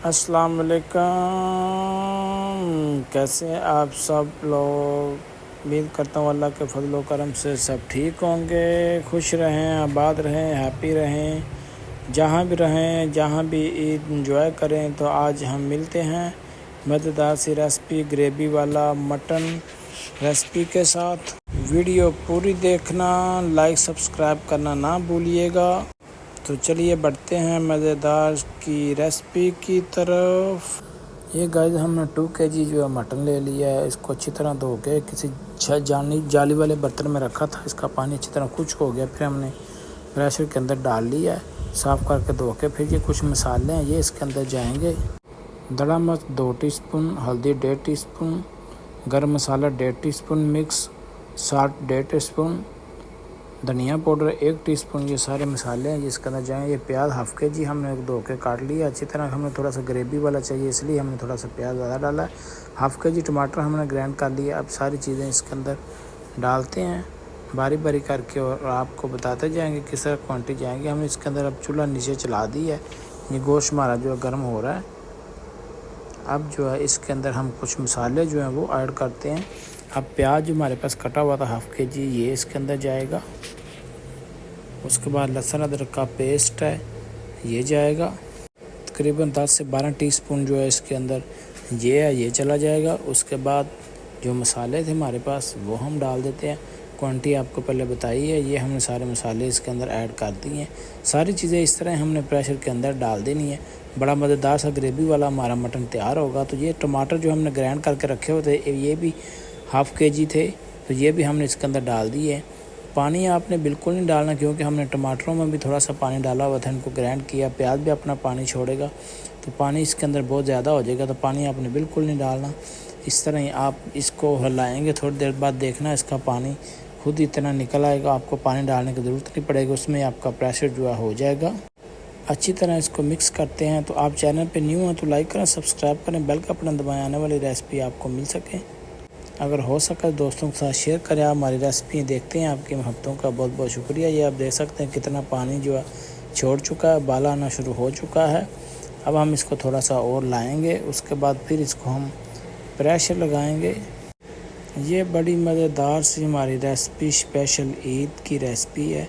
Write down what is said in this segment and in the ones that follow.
अस्सलाम वालेकुम। कैसे हैं आप सब लोग? उम्मीद करता हूँ अल्लाह के फजल व करम से सब ठीक होंगे, खुश रहें, आबाद रहें, हैप्पी रहें, जहाँ भी रहें, जहाँ भी ईद इंजॉय करें। तो आज हम मिलते हैं मज़ेदार सी रेसिपी ग्रेवी वाला मटन रेसिपी के साथ। वीडियो पूरी देखना, लाइक सब्सक्राइब करना ना भूलिएगा। तो चलिए बढ़ते हैं मज़ेदार की रेसिपी की तरफ। ये गाइस हमने 2 kg जो है मटन ले लिया है। इसको अच्छी तरह धो के किसी जाली वाले बर्तन में रखा था। इसका पानी अच्छी तरह खुश्क हो गया, फिर हमने प्रेशर के अंदर डाल लिया है, साफ़ करके धो के। फिर ये कुछ मसाले हैं, ये इसके अंदर जाएंगे। दड़ा मिर्च 2 टीस्पून, हल्दी 1.5 टीस्पून, गर्म मसाला 1.5 टीस्पून मिक्स, साल्ट 1.5 टीस्पून, धनिया पाउडर 1 टीस्पून। ये सारे मसाले हैं जिसके अंदर जाएँ। ये प्याज हाफ kg हमने धो के काट लिया अच्छी तरह। हमें थोड़ा सा ग्रेवी वाला चाहिए, इसलिए हमने थोड़ा सा प्याज ज़्यादा डाला है। हाफ kg टमाटर हमने ग्राइंड कर लिया। अब सारी चीज़ें इसके अंदर डालते हैं बारी बारी करके, और आपको बताते जाएंगे किस तरह क्वान्टिटी जाएंगे। हमने इसके अंदर अब चूल्हा नीचे चला दी है। ये गोश्त हमारा जो है गर्म हो रहा है। अब जो है इसके अंदर हम कुछ मसाले जो हैं वो ऐड करते हैं। अब प्याज जो हमारे पास कटा हुआ था हाफ kg, ये इसके अंदर जाएगा। उसके बाद लहसुन अदरक का पेस्ट है, ये जाएगा। तकरीबन 10 से 12 टीस्पून जो है इसके अंदर ये है, ये चला जाएगा। उसके बाद जो मसाले थे हमारे पास वो हम डाल देते हैं। क्वांटिटी आपको पहले बताई है। ये हमने सारे मसाले इसके अंदर ऐड कर दिए हैं। सारी चीज़ें इस तरह हमने प्रेशर के अंदर डाल देनी है। बड़ा मज़ेदार सा ग्रेवी वाला हमारा मटन तैयार होगा। तो ये टमाटर जो हमने ग्राइंड करके रखे हुए थे, ये भी हाफ kg थे, तो ये भी हमने इसके अंदर डाल दिए। पानी आपने बिल्कुल नहीं डालना, क्योंकि हमने टमाटरों में भी थोड़ा सा पानी डाला हुआ था, इनको ग्राइंड किया। प्याज भी अपना पानी छोड़ेगा, तो पानी इसके अंदर बहुत ज़्यादा हो जाएगा, तो पानी आपने बिल्कुल नहीं डालना। इस तरह ही आप इसको हिलाएंगे, थोड़ी देर बाद देखना इसका पानी खुद इतना निकल आएगा। आपको पानी डालने की ज़रूरत नहीं पड़ेगी, उसमें आपका प्रेशर जो है हो जाएगा। अच्छी तरह इसको मिक्स करते हैं। तो आप चैनल पर न्यू हैं तो लाइक करें, सब्सक्राइब करें, बेल का बटन दबाएं, आने वाली रेसिपी आपको मिल सके। अगर हो सके दोस्तों के साथ शेयर करें। आप हमारी रेसिपी देखते हैं, आपकी महबतों का बहुत बहुत शुक्रिया। ये आप देख सकते हैं कितना पानी जो है छोड़ चुका है, बाला आना शुरू हो चुका है। अब हम इसको थोड़ा सा और लाएंगे, उसके बाद फिर इसको हम प्रेशर लगाएंगे। ये बड़ी मज़ेदार सी हमारी रेसिपी स्पेशल ईद की रेसिपी है।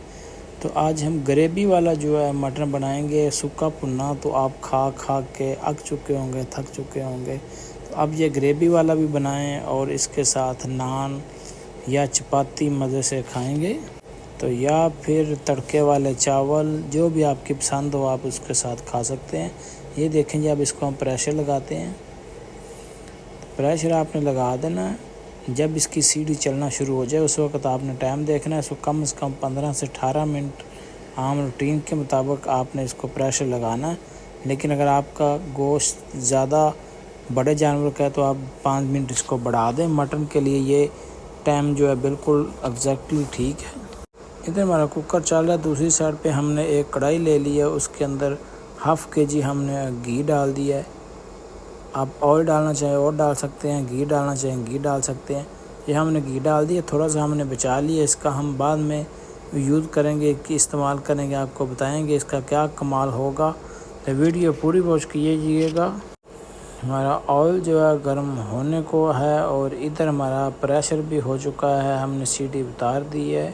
तो आज हम ग्रेवी वाला जो है मटन बनाएंगे, सूखा भुना। तो आप खा खा के अक चुके होंगे, थक चुके होंगे। अब ये ग्रेवी वाला भी बनाएं और इसके साथ नान या चपाती मज़े से खाएंगे। तो या फिर तड़के वाले चावल, जो भी आपकी पसंद हो आप उसके साथ खा सकते हैं। ये देखेंगे, अब इसको हम प्रेशर लगाते हैं। प्रेशर आपने लगा देना है। जब इसकी सीढ़ी चलना शुरू हो जाए उस वक्त आपने टाइम देखना है। इसको कम से कम 15 से 18 मिनट आम रूटीन के मुताबिक आपने इसको प्रेशर लगाना है। लेकिन अगर आपका गोश्त ज़्यादा बड़े जानवर का है तो आप 5 मिनट इसको बढ़ा दें। मटन के लिए ये टाइम जो है बिल्कुल एग्जैक्टली ठीक है। इधर हमारा कुकर चल रहा है। दूसरी साइड पे हमने एक कढ़ाई ले ली है, उसके अंदर हाफ kg हमने घी डाल दिया है। आप ऑयल डालना चाहें और डाल सकते हैं, घी डालना चाहें घी डाल सकते हैं। ये हमने घी डाल दिया, थोड़ा सा हमने बचा लिया। इसका हम बाद में यूज़ करेंगे, कि इस्तेमाल करेंगे, आपको बताएँगे इसका क्या कमाल होगा। तो वीडियो पूरी वॉच कीजिएगा। हमारा ऑयल जो है गर्म होने को है, और इधर हमारा प्रेशर भी हो चुका है। हमने सीटी उतार दी है।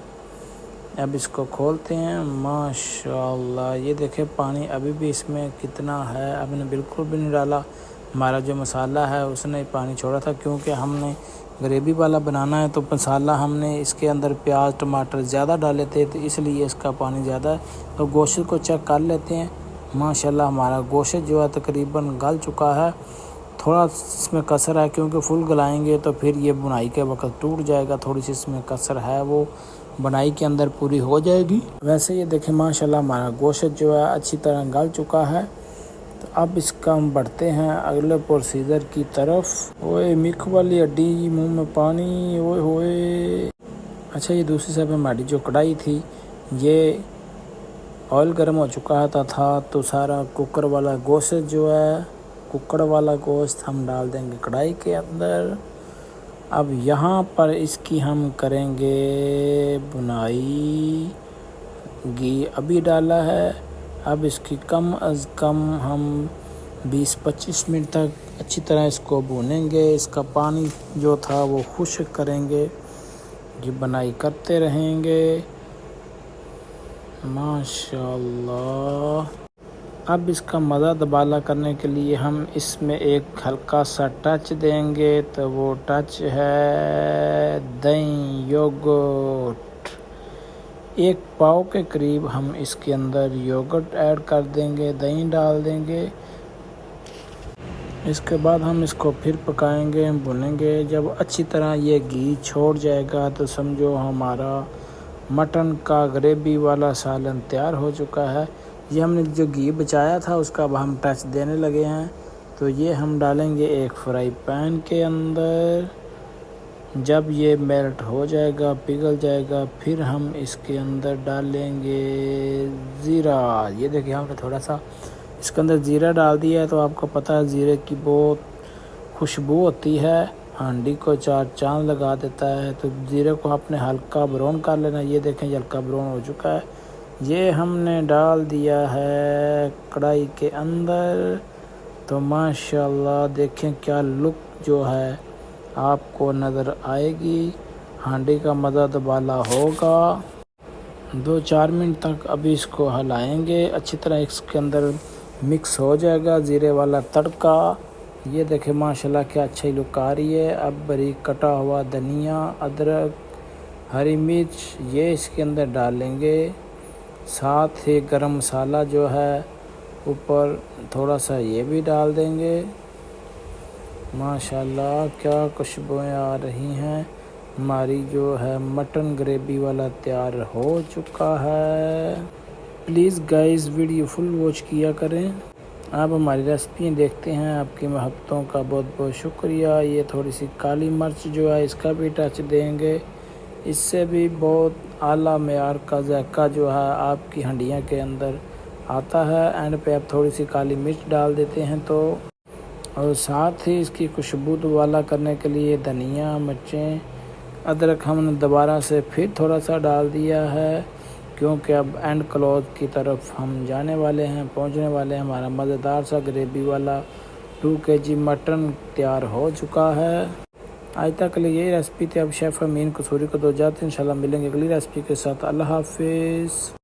अब इसको खोलते हैं। माशाल्लाह, ये देखें पानी अभी भी इसमें कितना है, हमने बिल्कुल भी नहीं डाला। हमारा जो मसाला है उसने पानी छोड़ा था, क्योंकि हमने ग्रेवी वाला बनाना है। तो मसाला हमने इसके अंदर प्याज टमाटर ज़्यादा डाले थे, तो इसलिए इसका पानी ज़्यादा है। तो गोश्त को चेक कर लेते हैं। माशाल्लाह हमारा गोश्त जो है तकरीबन गल चुका है। थोड़ा इसमें कसर है, क्योंकि फुल गलाएंगे तो फिर ये बुनाई के वक्त टूट जाएगा। थोड़ी सी इसमें कसर है, वो बुनाई के अंदर पूरी हो जाएगी। वैसे ये देखें माशाल्लाह हमारा गोश्त जो है अच्छी तरह गल चुका है। तो अब इसका हम बढ़ते हैं अगले प्रोसीजर की तरफ। ओए मिख वाली हड्डी, मुंह में पानी, ओए होए। अच्छा, ये दूसरी साइड में हमारी जो कढ़ाई थी, ये ऑयल गर्म हो चुका था। तो सारा कुकर वाला गोश्त जो है, कुकर वाला गोश्त हम डाल देंगे कढ़ाई के अंदर। अब यहाँ पर इसकी हम करेंगे बुनाई। घी अभी डाला है। अब इसकी कम अज़ कम हम 20-25 मिनट तक अच्छी तरह इसको भूनेंगे। इसका पानी जो था वो खुश्क करेंगे। ये बनाई करते रहेंगे माशाल्लाह। अब इसका मज़ा दोबाला करने के लिए हम इसमें एक हल्का सा टच देंगे, तो वो टच है दही योगर्ट। 1 पाव के करीब हम इसके अंदर योगर्ट ऐड कर देंगे, दही डाल देंगे। इसके बाद हम इसको फिर पकाएंगे, भुनेंगे। जब अच्छी तरह ये घी छोड़ जाएगा तो समझो हमारा मटन का ग्रेवी वाला सालन तैयार हो चुका है। ये हमने जो घी बचाया था उसका अब हम टच देने लगे हैं। तो ये हम डालेंगे एक फ्राई पैन के अंदर। जब ये मेल्ट हो जाएगा, पिघल जाएगा, फिर हम इसके अंदर डालेंगे ज़ीरा। ये देखिए हमने थोड़ा सा इसके अंदर ज़ीरा डाल दिया है। तो आपको पता है ज़ीरे की बहुत खुशबू होती है, हांडी को 4 चांद लगा देता है। तो ज़ीरे को आपने हल्का ब्राउन कर लेना। ये देखें हल्का ब्राउन हो चुका है। ये हमने डाल दिया है कढ़ाई के अंदर। तो माशाल्लाह देखें क्या लुक जो है आपको नज़र आएगी। हांडी का मज़ा दोबाला होगा। 2-4 मिनट तक अभी इसको हिलाएंगे, अच्छी तरह इसके अंदर मिक्स हो जाएगा ज़ीरे वाला तड़का। ये देखें माशाल्लाह क्या अच्छी लुक आ रही है। अब बारीक कटा हुआ धनिया, अदरक, हरी मिर्च ये इसके अंदर डालेंगे। साथ ही गरम मसाला जो है ऊपर थोड़ा सा ये भी डाल देंगे। माशाल्लाह क्या खुशबुएं आ रही हैं। हमारी जो है मटन ग्रेवी वाला तैयार हो चुका है। Please guys video full watch किया करें। आप हमारी रेसिपी देखते हैं, आपकी मोहब्बतों का बहुत बहुत शुक्रिया। ये थोड़ी सी काली मिर्च जो है इसका भी टच देंगे। इससे भी बहुत आला मेयार का जायका जो है आपकी हंडियों के अंदर आता है। एंड पे आप थोड़ी सी काली मिर्च डाल देते हैं तो, और साथ ही इसकी खुशबू वाला करने के लिए धनिया, मिर्चें, अदरक हमने दोबारा से फिर थोड़ा सा डाल दिया है, क्योंकि अब एंड क्लोज की तरफ हम जाने वाले हैं, पहुंचने वाले हैं। हमारा मज़ेदार सा ग्रेवी वाला 2 kg मटन तैयार हो चुका है। आज तक के लिए यही रेसिपी थी। अब शेफ़ अमीन कसूरी को दो जाते हैं। इंशाल्लाह मिलेंगे अगली रेसिपी के साथ। अल्लाह हाफिज़।